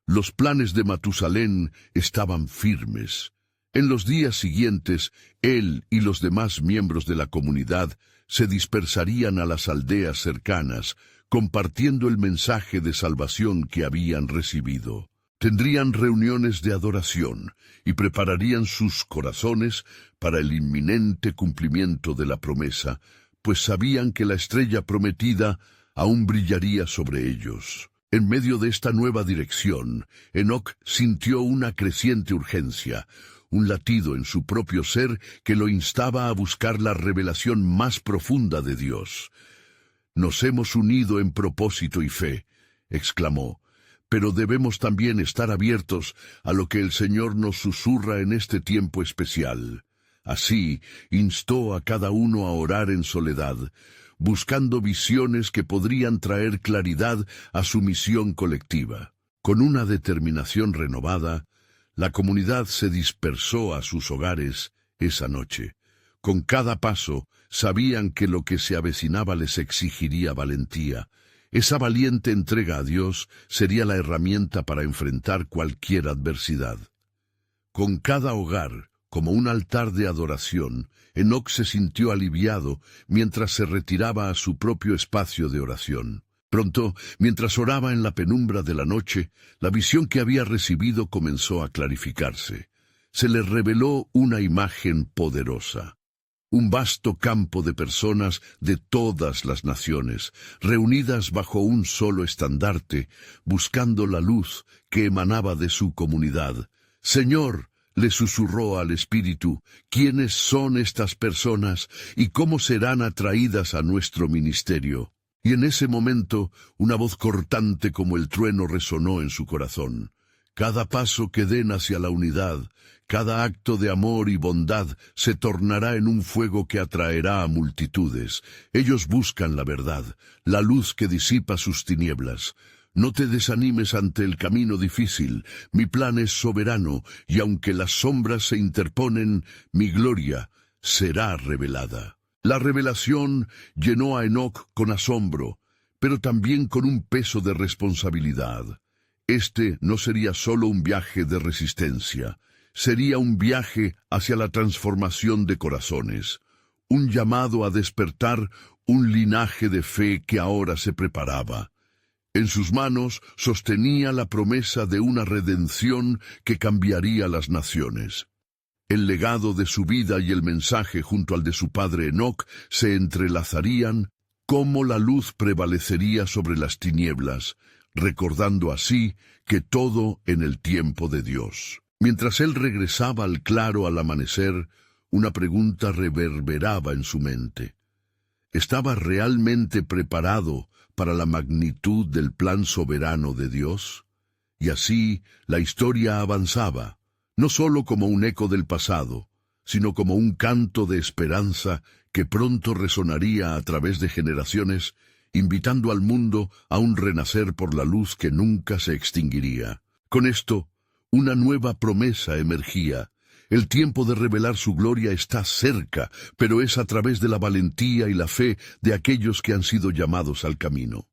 Los planes de Matusalén estaban firmes. En los días siguientes, él y los demás miembros de la comunidad se dispersarían a las aldeas cercanas, compartiendo el mensaje de salvación que habían recibido. Tendrían reuniones de adoración y prepararían sus corazones para el inminente cumplimiento de la promesa, pues sabían que la estrella prometida aún brillaría sobre ellos. En medio de esta nueva dirección, Enoc sintió una creciente urgencia, un latido en su propio ser que lo instaba a buscar la revelación más profunda de Dios. «Nos hemos unido en propósito y fe», exclamó, «pero debemos también estar abiertos a lo que el Señor nos susurra en este tiempo especial». Así, instó a cada uno a orar en soledad, buscando visiones que podrían traer claridad a su misión colectiva. Con una determinación renovada, la comunidad se dispersó a sus hogares esa noche. Con cada paso, sabían que lo que se avecinaba les exigiría valentía. Esa valiente entrega a Dios sería la herramienta para enfrentar cualquier adversidad. Con cada hogar, como un altar de adoración, Enoc se sintió aliviado mientras se retiraba a su propio espacio de oración. Pronto, mientras oraba en la penumbra de la noche, la visión que había recibido comenzó a clarificarse. Se le reveló una imagen poderosa. Un vasto campo de personas de todas las naciones, reunidas bajo un solo estandarte, buscando la luz que emanaba de su comunidad. «Señor», le susurró al espíritu, «¿quiénes son estas personas y cómo serán atraídas a nuestro ministerio?» Y en ese momento, una voz cortante como el trueno resonó en su corazón. «Cada paso que den hacia la unidad, cada acto de amor y bondad se tornará en un fuego que atraerá a multitudes. Ellos buscan la verdad, la luz que disipa sus tinieblas. No te desanimes ante el camino difícil. Mi plan es soberano, y aunque las sombras se interponen, mi gloria será revelada». La revelación llenó a Enoc con asombro, pero también con un peso de responsabilidad. Este no sería solo un viaje de resistencia, sería un viaje hacia la transformación de corazones, un llamado a despertar un linaje de fe que ahora se preparaba. En sus manos sostenía la promesa de una redención que cambiaría las naciones. El legado de su vida y el mensaje junto al de su padre Enoc se entrelazarían, como la luz prevalecería sobre las tinieblas, recordando así que todo en el tiempo de Dios. Mientras él regresaba al claro al amanecer, una pregunta reverberaba en su mente. ¿Estaba realmente preparado para la magnitud del plan soberano de Dios? Y así la historia avanzaba, no solo como un eco del pasado, sino como un canto de esperanza que pronto resonaría a través de generaciones, invitando al mundo a un renacer por la luz que nunca se extinguiría. Con esto, una nueva promesa emergía. El tiempo de revelar su gloria está cerca, pero es a través de la valentía y la fe de aquellos que han sido llamados al camino.